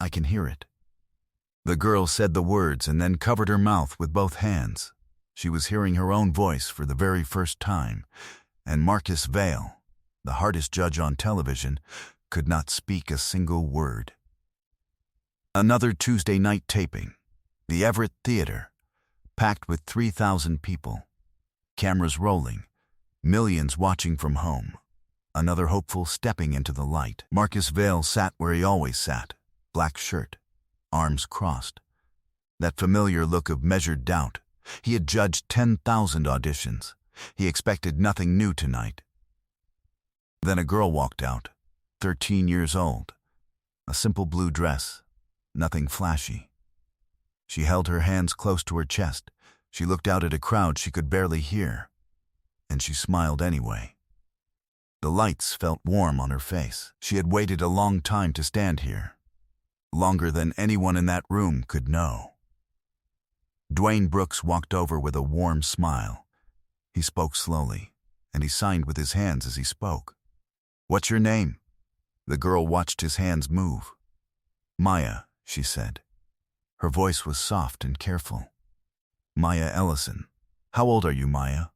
I can hear it." The girl said the words and then covered her mouth with both hands. She was hearing her own voice for the very first time, and Marcus Vale, the hardest judge on television, could not speak a single word. Another Tuesday night taping. The Everett Theater, packed with 3,000 people. Cameras rolling, millions watching from home. Another hopeful stepping into the light. Marcus Vale sat where he always sat, black shirt, arms crossed. That familiar look of measured doubt. He had judged 10,000 auditions. He expected nothing new tonight. Then a girl walked out, 13 years old. A simple blue dress, nothing flashy. She held her hands close to her chest. She looked out at a crowd she could barely hear, and she smiled anyway. The lights felt warm on her face. She had waited a long time to stand here, longer than anyone in that room could know. Dwayne Brooks walked over with a warm smile. He spoke slowly, and he signed with his hands as he spoke. "What's your name?" The girl watched his hands move. "Maya," she said. Her voice was soft and careful. "Maya Ellison. How old are you, Maya?"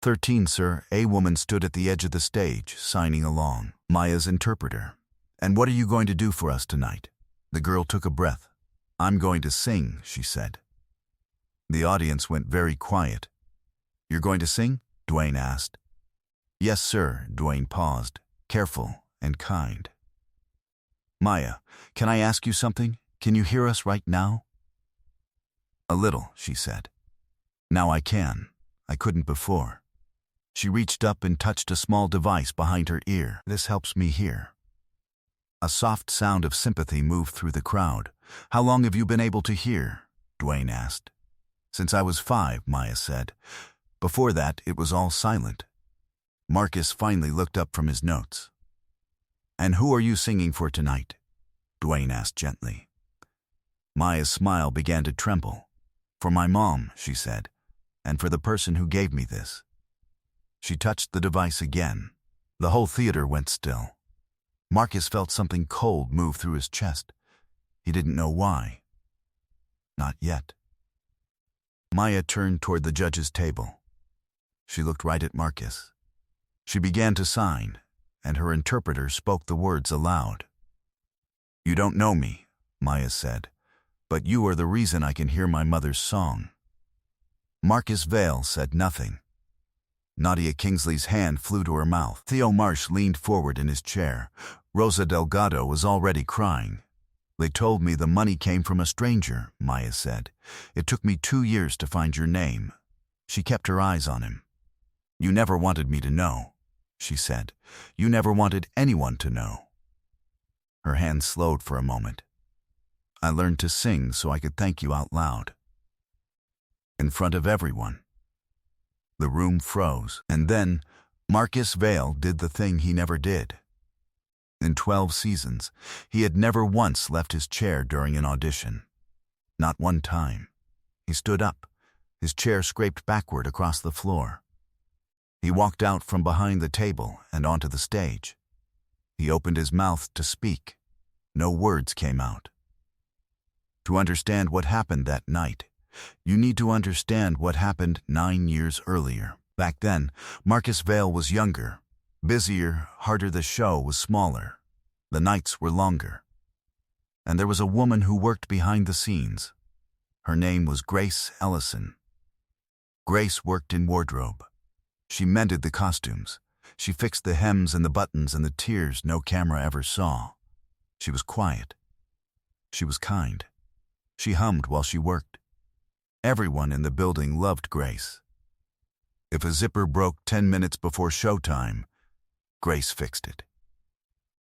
13, sir." A woman stood at the edge of the stage, signing along. Maya's interpreter. "And what are you going to do for us tonight?" The girl took a breath. "I'm going to sing," she said. The audience went very quiet. "You're going to sing?" Dwayne asked. "Yes, sir." Dwayne paused, careful and kind. "Maya, can I ask you something? Can you hear us right now?" "A little," she said. "Now I can. I couldn't before." She reached up and touched a small device behind her ear. "This helps me hear." A soft sound of sympathy moved through the crowd. "How long have you been able to hear?" Dwayne asked. "Since I was 5, Maya said. Before that, it was all silent." Marcus finally looked up from his notes. "And who are you singing for tonight?" Dwayne asked gently. Maya's smile began to tremble. "For my mom," she said, "and for the person who gave me this." She touched the device again. The whole theater went still. Marcus felt something cold move through his chest. He didn't know why. Not yet. Maya turned toward the judge's table. She looked right at Marcus. She began to sign, and her interpreter spoke the words aloud. "You don't know me," Maya said, "but you are the reason I can hear my mother's song." Marcus Vale said nothing. Nadia Kingsley's hand flew to her mouth. Theo Marsh leaned forward in his chair. Rosa Delgado was already crying. "They told me the money came from a stranger," Maya said. "It took me 2 years to find your name." She kept her eyes on him. "You never wanted me to know," she said. "You never wanted anyone to know." Her hand slowed for a moment. "I learned to sing so I could thank you out loud." In front of everyone. The room froze, and then Marcus Vale did the thing he never did. In 12 seasons, he had never once left his chair during an audition. Not one time. He stood up. His chair scraped backward across the floor. He walked out from behind the table and onto the stage. He opened his mouth to speak. No words came out. To understand what happened that night, you need to understand what happened 9 years earlier. Back then, Marcus Vale was younger, busier, harder. The show was smaller. The nights were longer. And there was a woman who worked behind the scenes. Her name was Grace Ellison. Grace worked in wardrobe. She mended the costumes. She fixed the hems and the buttons and the tears no camera ever saw. She was quiet. She was kind. She hummed while she worked. Everyone in the building loved Grace. If a zipper broke 10 minutes before showtime, Grace fixed it.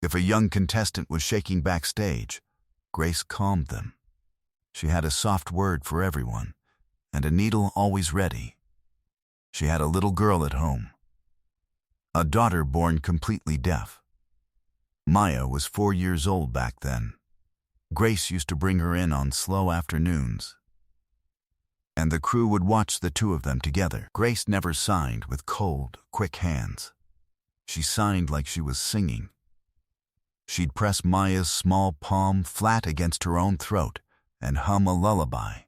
If a young contestant was shaking backstage, Grace calmed them. She had a soft word for everyone, and a needle always ready. She had a little girl at home, a daughter born completely deaf. Maya was 4 years old back then. Grace used to bring her in on slow afternoons, and the crew would watch the two of them together. Grace never signed with cold, quick hands. She signed like she was singing. She'd press Maya's small palm flat against her own throat and hum a lullaby,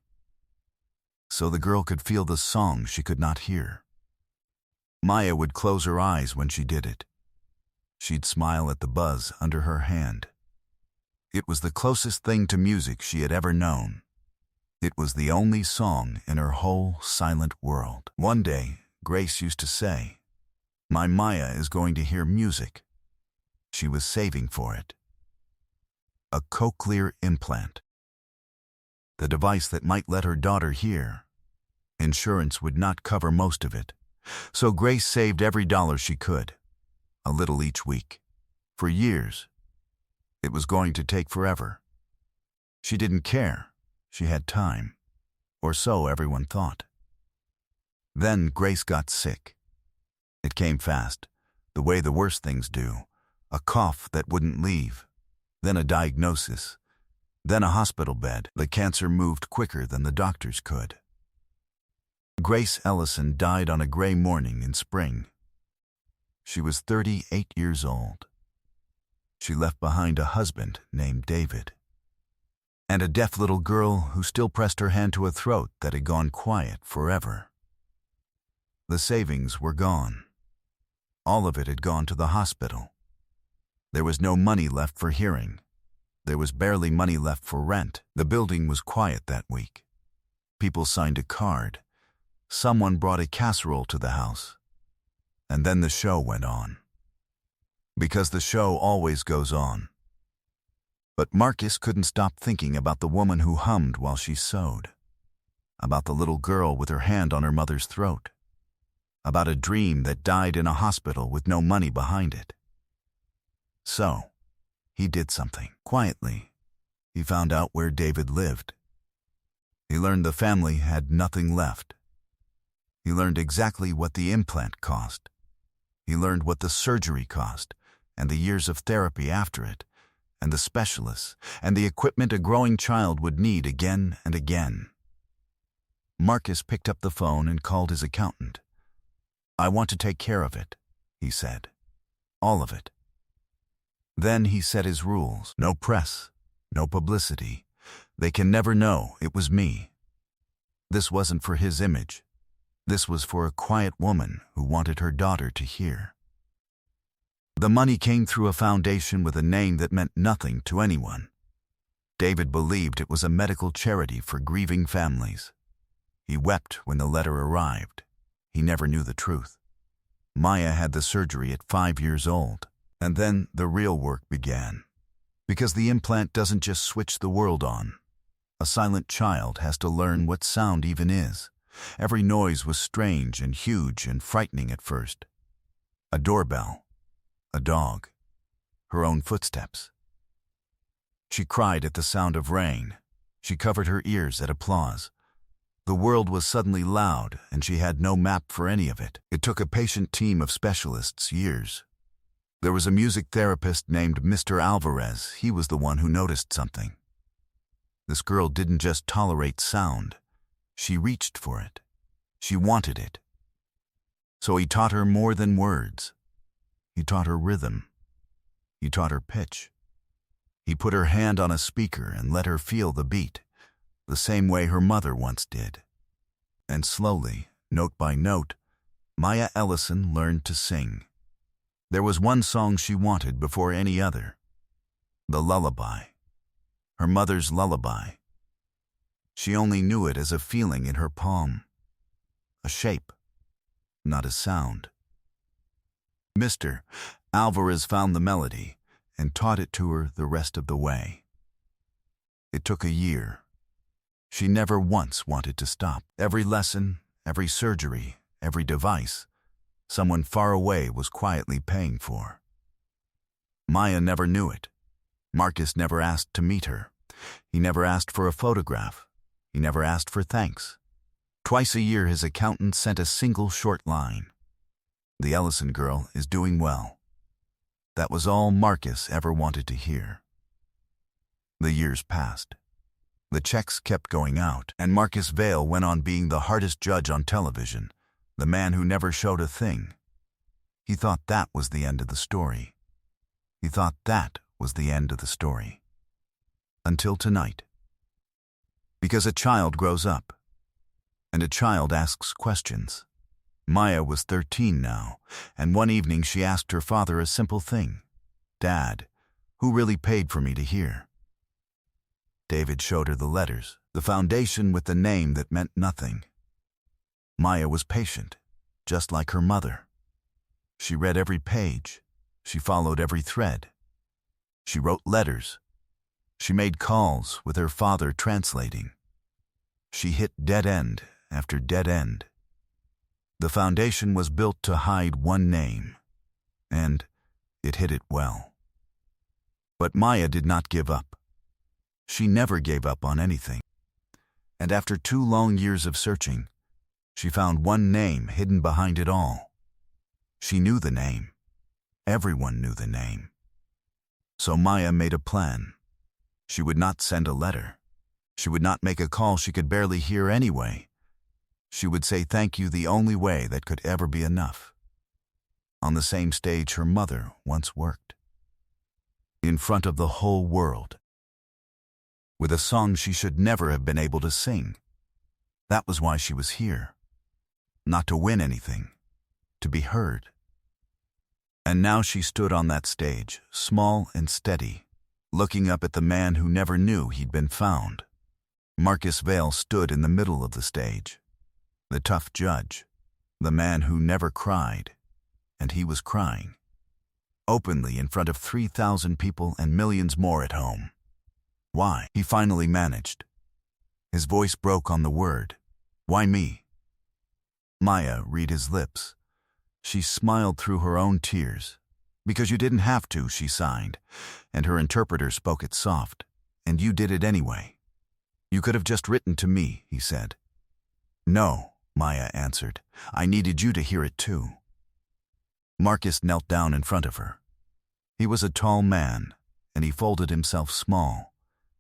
so the girl could feel the song she could not hear. Maya would close her eyes when she did it. She'd smile at the buzz under her hand. It was the closest thing to music she had ever known. It was the only song in her whole silent world. One day, Grace used to say, "My Maya is going to hear music." She was saving for it. A cochlear implant. The device that might let her daughter hear. Insurance would not cover most of it, so Grace saved every dollar she could, a little each week. For years. It was going to take forever. She didn't care. She had time. Or so everyone thought. Then Grace got sick. It came fast, the way the worst things do. A cough that wouldn't leave. Then a diagnosis. Then a hospital bed. The cancer moved quicker than the doctors could. Grace Ellison died on a gray morning in spring. She was 38 years old. She left behind a husband named David, and a deaf little girl who still pressed her hand to a throat that had gone quiet forever. The savings were gone. All of it had gone to the hospital. There was no money left for hearing. There was barely money left for rent. The building was quiet that week. People signed a card. Someone brought a casserole to the house. And then the show went on. Because the show always goes on. But Marcus couldn't stop thinking about the woman who hummed while she sewed. About the little girl with her hand on her mother's throat. About a dream that died in a hospital with no money behind it. So, he did something. Quietly, he found out where David lived. He learned the family had nothing left. He learned exactly what the implant cost. He learned what the surgery cost, and the years of therapy after it, and the specialists, and the equipment a growing child would need again and again. Marcus picked up the phone and called his accountant. "I want to take care of it," he said. "All of it." Then he set his rules. No press, no publicity. They can never know it was me. This wasn't for his image. This was for a quiet woman who wanted her daughter to hear. The money came through a foundation with a name that meant nothing to anyone. David believed it was a medical charity for grieving families. He wept when the letter arrived. He never knew the truth. Maya had the surgery at 5 years old, and then the real work began. Because the implant doesn't just switch the world on. A silent child has to learn what sound even is. Every noise was strange and huge and frightening at first. A doorbell, a dog, her own footsteps. She cried at the sound of rain. She covered her ears at applause. The world was suddenly loud, and she had no map for any of it. It took a patient team of specialists years. There was a music therapist named Mr. Alvarez. He was the one who noticed something. This girl didn't just tolerate sound. She reached for it. She wanted it. So he taught her more than words. He taught her rhythm. He taught her pitch. He put her hand on a speaker and let her feel the beat, the same way her mother once did. And slowly, note by note, Maya Ellison learned to sing. There was one song she wanted before any other. The lullaby. Her mother's lullaby. She only knew it as a feeling in her palm. A shape, not a sound. Mr. Alvarez found the melody and taught it to her the rest of the way. It took a year. She never once wanted to stop. Every lesson, every surgery, every device, someone far away was quietly paying for. Maya never knew it. Marcus never asked to meet her. He never asked for a photograph. He never asked for thanks. Twice a year his accountant sent a single short line. The Ellison girl is doing well. That was all Marcus ever wanted to hear. The years passed. The checks kept going out, and Marcus Vail went on being the hardest judge on television, the man who never showed a thing. He thought that was the end of the story. He thought that was the end of the story. Until tonight. Because a child grows up, and a child asks questions. Maya was 13 now, and one evening she asked her father a simple thing. "Dad, who really paid for me to hear?" David showed her the letters, the foundation with the name that meant nothing. Maya was patient, just like her mother. She read every page. She followed every thread. She wrote letters. She made calls with her father translating. She hit dead end after dead end. The foundation was built to hide one name, and it hid it well. But Maya did not give up. She never gave up on anything. And after 2 long years of searching, she found one name hidden behind it all. She knew the name. Everyone knew the name. So Maya made a plan. She would not send a letter. She would not make a call she could barely hear anyway. She would say thank you the only way that could ever be enough. On the same stage her mother once worked. In front of the whole world. With a song she should never have been able to sing. That was why she was here. Not to win anything. To be heard. And now she stood on that stage, small and steady, looking up at the man who never knew he'd been found. Marcus Vale stood in the middle of the stage. The tough judge, the man who never cried, and he was crying, openly in front of 3,000 people and millions more at home. Why? He finally managed. His voice broke on the word. Why me? Maya read his lips. She smiled through her own tears. Because you didn't have to, she signed, and her interpreter spoke it soft. And you did it anyway. You could have just written to me, he said. No. Maya answered. I needed you to hear it too. Marcus knelt down in front of her. He was a tall man, and he folded himself small.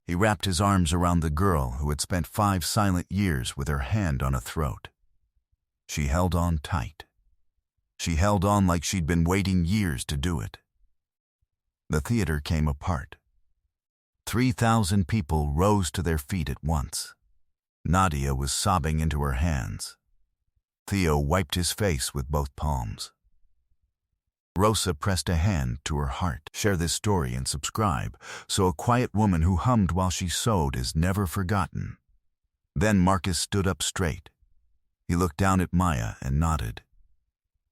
He wrapped his arms around the girl who had spent 5 silent years with her hand on a throat. She held on tight. She held on like she'd been waiting years to do it. The theater came apart. 3,000 people rose to their feet at once. Nadia was sobbing into her hands. Theo wiped his face with both palms. Rosa pressed a hand to her heart. Share this story and subscribe, so a quiet woman who hummed while she sewed is never forgotten. Then Marcus stood up straight. He looked down at Maya and nodded.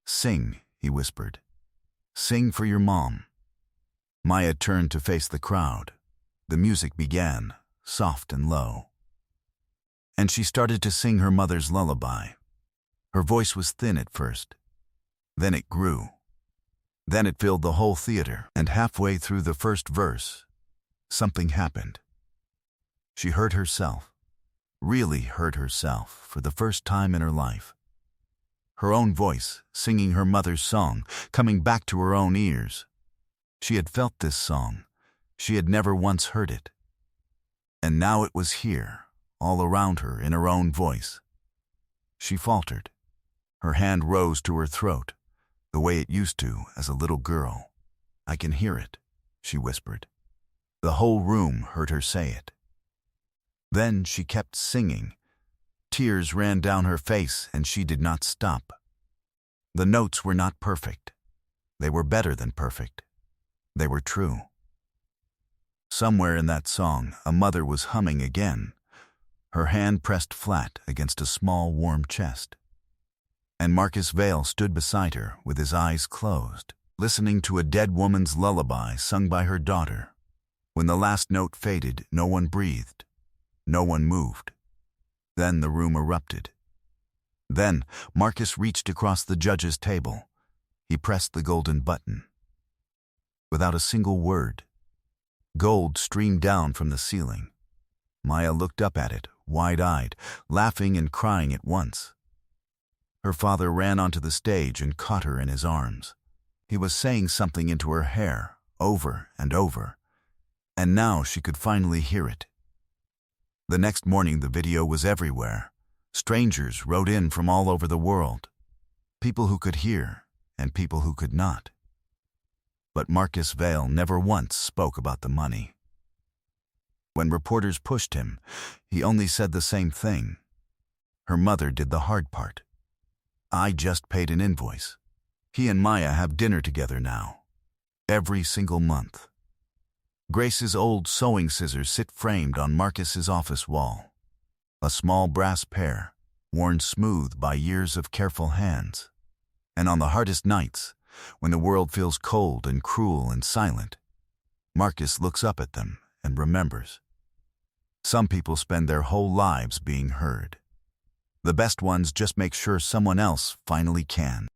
Sing, he whispered. Sing for your mom. Maya turned to face the crowd. The music began, soft and low. And she started to sing her mother's lullaby. Her voice was thin at first. Then it grew. Then it filled the whole theater, and halfway through the first verse, something happened. She heard herself, really heard herself for the first time in her life. Her own voice, singing her mother's song, coming back to her own ears. She had felt this song. She had never once heard it. And now it was here, all around her in her own voice. She faltered. Her hand rose to her throat, the way it used to as a little girl. I can hear it, she whispered. The whole room heard her say it. Then she kept singing. Tears ran down her face and she did not stop. The notes were not perfect. They were better than perfect. They were true. Somewhere in that song, a mother was humming again, her hand pressed flat against a small, warm chest. And Marcus Vale stood beside her with his eyes closed, listening to a dead woman's lullaby sung by her daughter. When the last note faded, no one breathed. No one moved. Then the room erupted. Then Marcus reached across the judge's table. He pressed the golden button. Without a single word, gold streamed down from the ceiling. Maya looked up at it, wide-eyed, laughing and crying at once. Her father ran onto the stage and caught her in his arms. He was saying something into her hair, over and over, and now she could finally hear it. The next morning the video was everywhere. Strangers wrote in from all over the world. People who could hear and people who could not. but Marcus Vale never once spoke about the money. When reporters pushed him, he only said the same thing. Her mother did the hard part. I just paid an invoice. He and Maya have dinner together now. Every single month. Grace's old sewing scissors sit framed on Marcus's office wall. A small brass pair, worn smooth by years of careful hands. And on the hardest nights, when the world feels cold and cruel and silent, Marcus looks up at them and remembers. Some people spend their whole lives being heard. The best ones just make sure someone else finally can.